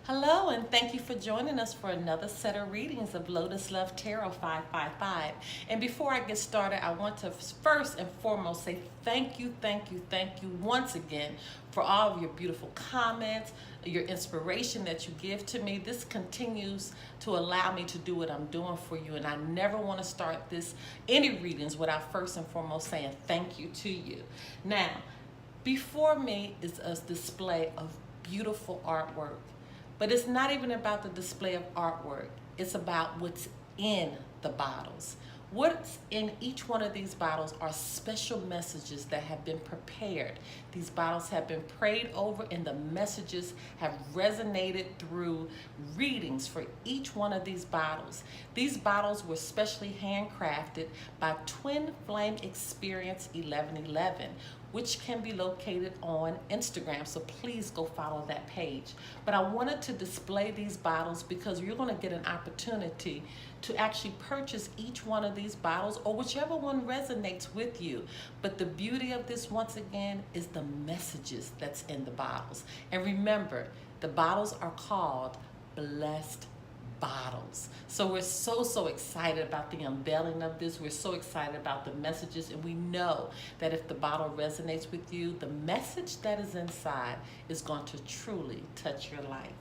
Hello, and thank you for joining us for another set of readings of Lotus Love Tarot 555. And before I get started, I want to first and foremost say thank you once again for all of your beautiful comments, your inspiration that you give to me. This continues to allow me to do what I'm doing for you, and I never want to start any readings without first and foremost saying thank you to you. Now, before me is a display of beautiful artwork. But it's not even about the display of artwork. It's about what's in the bottles. What's in each one of these bottles are special messages that have been prepared. These bottles have been prayed over, and the messages have resonated through readings for each one of these bottles. These bottles were specially handcrafted by Twin Flame Experience 1111, which can be located on Instagram. So please go follow that page. But I wanted to display these bottles because you're gonna get an opportunity to actually purchase each one of these bottles or whichever one resonates with you. But the beauty of this, once again, is the messages that's in the bottles. And remember, the bottles are called Blessed Bottles. So we're so excited about the unveiling of this. We're so excited about the messages, and we know that if the bottle resonates with you, the message that is inside is going to truly touch your life.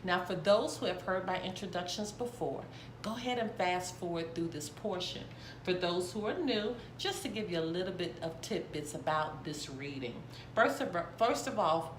Now, for those who have heard my introductions before, go ahead and fast forward through this portion. For those who are new, just to give you a little bit of tidbits about this reading. First of all,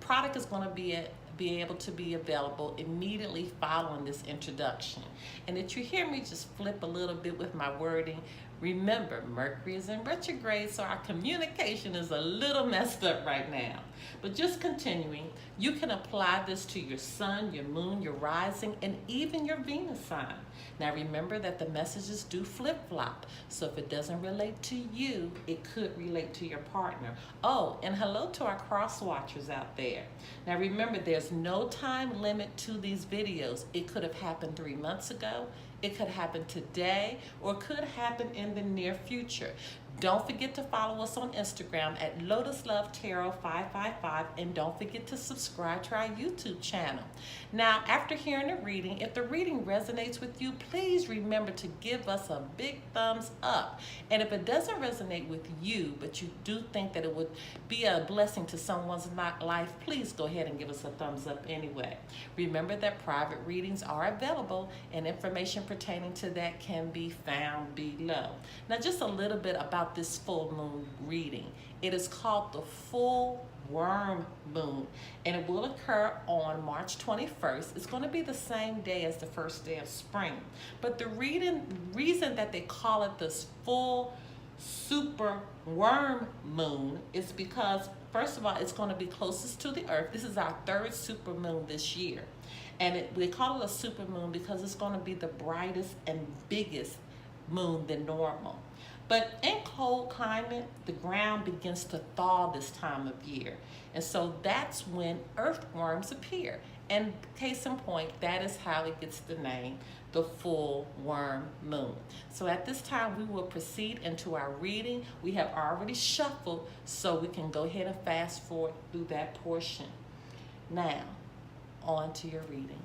product is going to be able to be available immediately following this introduction. And if you hear me just flip a little bit with my wording, remember, Mercury is in retrograde, so our communication is a little messed up right now. But just continuing, you can apply this to your sun, your moon, your rising, and even your Venus sign. Now remember that the messages do flip-flop, so if it doesn't relate to you, it could relate to your partner. Oh, and hello to our cross-watchers out there. Now remember, there's no time limit to these videos. It could have happened 3 months ago, it could happen today, or it could happen in the near future. Don't forget to follow us on Instagram at Lotus Love Tarot 555, and don't forget to subscribe to our YouTube channel. Now, after hearing the reading, if the reading resonates with you, please remember to give us a big thumbs up. And if it doesn't resonate with you, but you do think that it would be a blessing to someone's life, please go ahead and give us a thumbs up anyway. Remember that private readings are available, and information pertaining to that can be found below. Now, just a little bit about this full moon reading. It is called the full worm moon, and it will occur on March 21st. It's going to be the same day as the first day of spring. But the reason that they call it this full super worm moon is because, first of all, it's going to be closest to the earth. This is our third super moon this year. And they call it a super moon because it's going to be the brightest and biggest moon than normal. But in cold climate, the ground begins to thaw this time of year. And so that's when earthworms appear. And case in point, that is how it gets the name, the full worm moon. So at this time, we will proceed into our reading. We have already shuffled, so we can go ahead and fast forward through that portion. Now, on to your reading.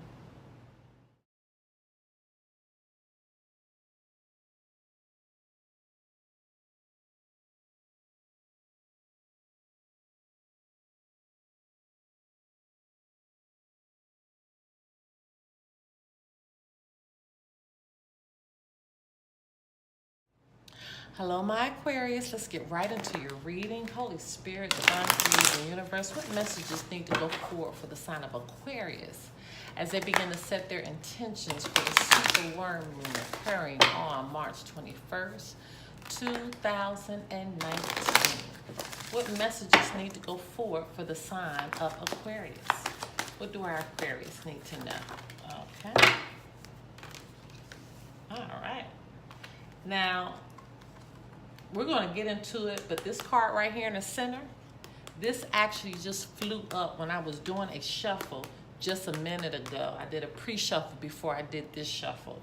Hello, my Aquarius. Let's get right into your reading. Holy Spirit, Divine Creator, Universe, what messages need to go forward for the sign of Aquarius as they begin to set their intentions for the super worm moon occurring on March 21st, 2019? What messages need to go forward for the sign of Aquarius? What do our Aquarius need to know? Okay. All right. Now, we're going to get into it, but this card right here in the center, this actually just flew up when I was doing a shuffle just a minute ago. I did a pre-shuffle before I did this shuffle.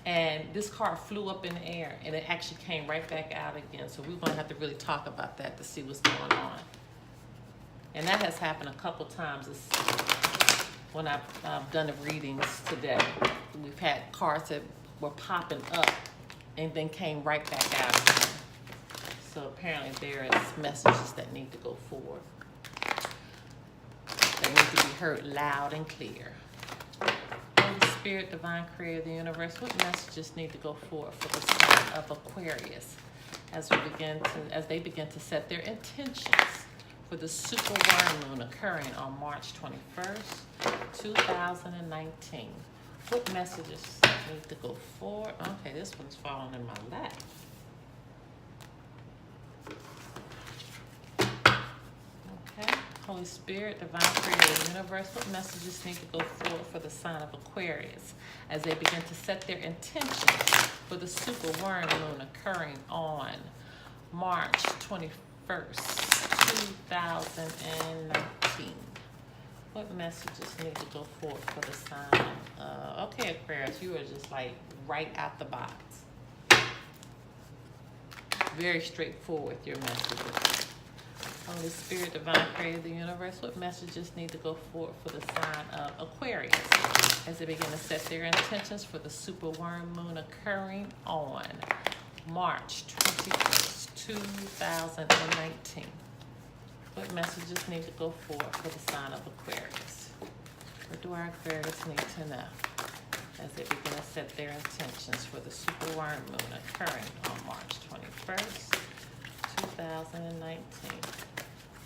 And this card flew up in the air, and it actually came right back out again. So we're going to have to really talk about that to see what's going on. And that has happened a couple times. when I've done the readings today. We've had cards that were popping up and then came right back out again. So apparently there is messages that need to go forward. They need to be heard loud and clear. Holy Spirit, Divine Creator of the Universe, what messages need to go forward for the sign of Aquarius as they begin to set their intentions for the super worm moon occurring on March 21st, 2019. What messages need to go forward? Okay, this one's falling in my lap. Okay, Holy Spirit, Divine Creator of the Universe, what messages need to go forward for the sign of Aquarius as they begin to set their intentions for the super worm moon occurring on March 21st, 2019. What messages need to go forward for the sign? Okay, Aquarius, you are just like right out the box. Very straightforward, your messages. Holy Spirit, Divine Creator of the Universe, what messages need to go forward for the sign of Aquarius as they begin to set their intentions for the super worm moon occurring on March 21st, 2019. What messages need to go forward for the sign of Aquarius? What do our Aquarius need to know as they begin to set their intentions for the super worm moon occurring on March 21st, 2019?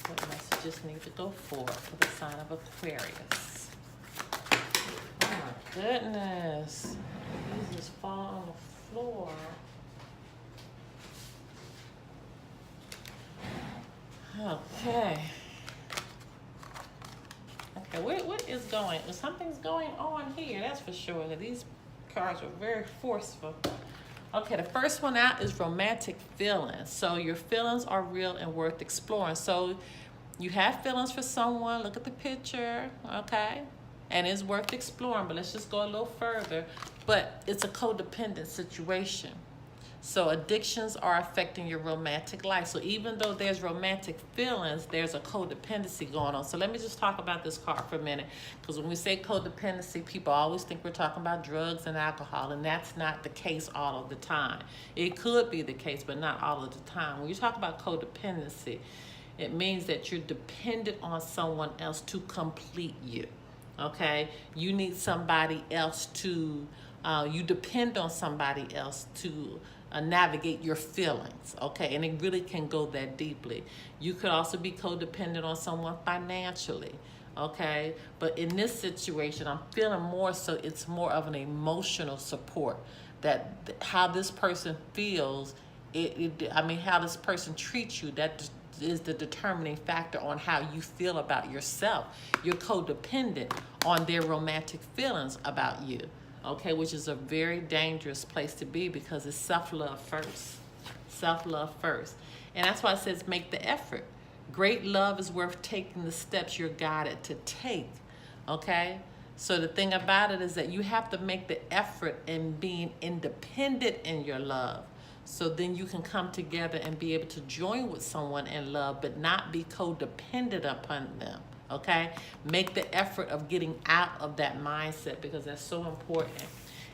What messages need to go forward for the sign of Aquarius? Oh my goodness. These just fall on the floor. Okay. Okay, what is going? Something's going on here, that's for sure. These cards are very forceful. Okay, the first one out is romantic feelings. So your feelings are real and worth exploring. So you have feelings for someone. Look at the picture, okay? And it's worth exploring, but let's just go a little further. But it's a codependent situation. So addictions are affecting your romantic life. So even though there's romantic feelings, there's a codependency going on. So let me just talk about this card for a minute. Because when we say codependency, people always think we're talking about drugs and alcohol. And that's not the case all of the time. It could be the case, but not all of the time. When you talk about codependency, it means that you're dependent on someone else to complete you. Okay? You need somebody else to, you depend on somebody else to navigate your feelings, okay? And it really can go that deeply. You could also be codependent on someone financially, okay? But in this situation, I'm feeling more so it's more of an emotional support, that how this person feels, how this person treats you, that is the determining factor on how you feel about yourself. You're codependent on their romantic feelings about you. Okay, which is a very dangerous place to be because it's self-love first. Self-love first. And that's why it says make the effort. Great love is worth taking the steps you're guided to take. Okay? So the thing about it is that you have to make the effort in being independent in your love. So then you can come together and be able to join with someone in love, but not be codependent upon them. Okay, make the effort of getting out of that mindset because that's so important.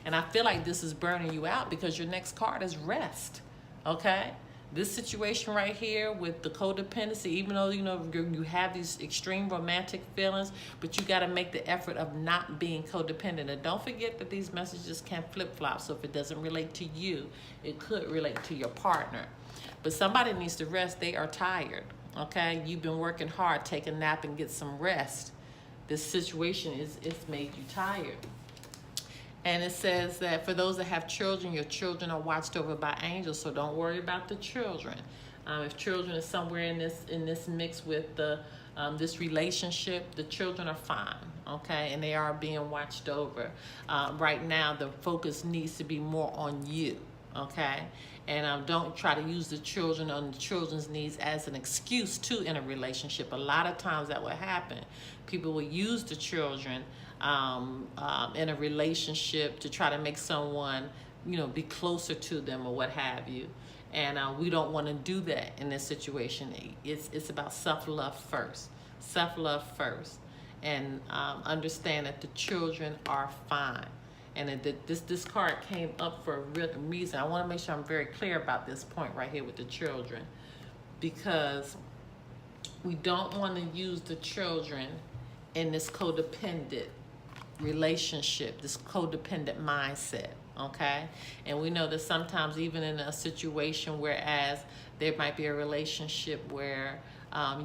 And I feel like this is burning you out because your next card is rest. Okay, this situation right here with the codependency, even though you have these extreme romantic feelings, but you got to make the effort of not being codependent. And don't forget that these messages can flip-flop. So if it doesn't relate to you, it could relate to your partner. But somebody needs to rest. They are tired. Okay, you've been working hard. Take a nap and get some rest. This situation it's made you tired. And it says that for those that have children, your children are watched over by angels. So don't worry about the children. If children is somewhere in this mix with the this relationship, the children are fine. Okay, and they are being watched over. Right now, the focus needs to be more on you. Okay, and don't try to use the children on the children's needs as an excuse to in a relationship. A lot of times that will happen. People will use the children in a relationship to try to make someone, be closer to them or what have you. And we don't want to do that in this situation. It's about self-love first. Self-love first. and understand that the children are fine. And that this card came up for a real reason. I want to make sure I'm very clear about this point right here with the children, because we don't want to use the children in this codependent relationship, this codependent mindset, okay? And we know that sometimes even in a situation whereas there might be a relationship where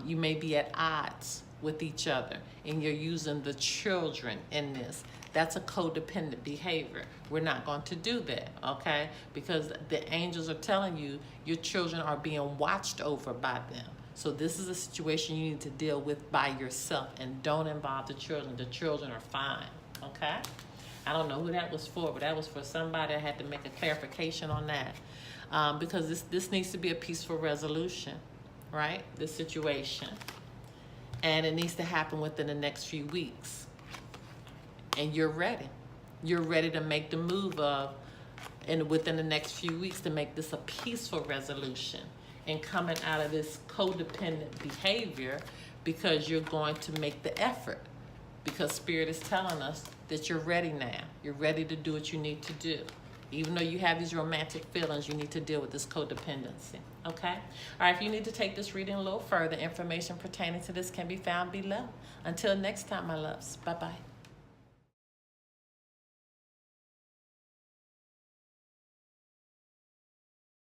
you may be at odds with each other and you're using the children in this, that's a codependent behavior. We're not going to do that, okay? Because the angels are telling you your children are being watched over by them. So this is a situation you need to deal with by yourself, and don't involve the children. The children are fine, okay? I don't know who that was for, but that was for somebody. I had to make a clarification on that, because this needs to be a peaceful resolution, right? This situation. And it needs to happen within the next few weeks. And you're ready. You're ready to make the move within the next few weeks to make this a peaceful resolution and coming out of this codependent behavior, because you're going to make the effort, because Spirit is telling us that you're ready now. You're ready to do what you need to do. Even though you have these romantic feelings, you need to deal with this codependency, okay? All right, if you need to take this reading a little further, information pertaining to this can be found below. Until next time, my loves, bye-bye.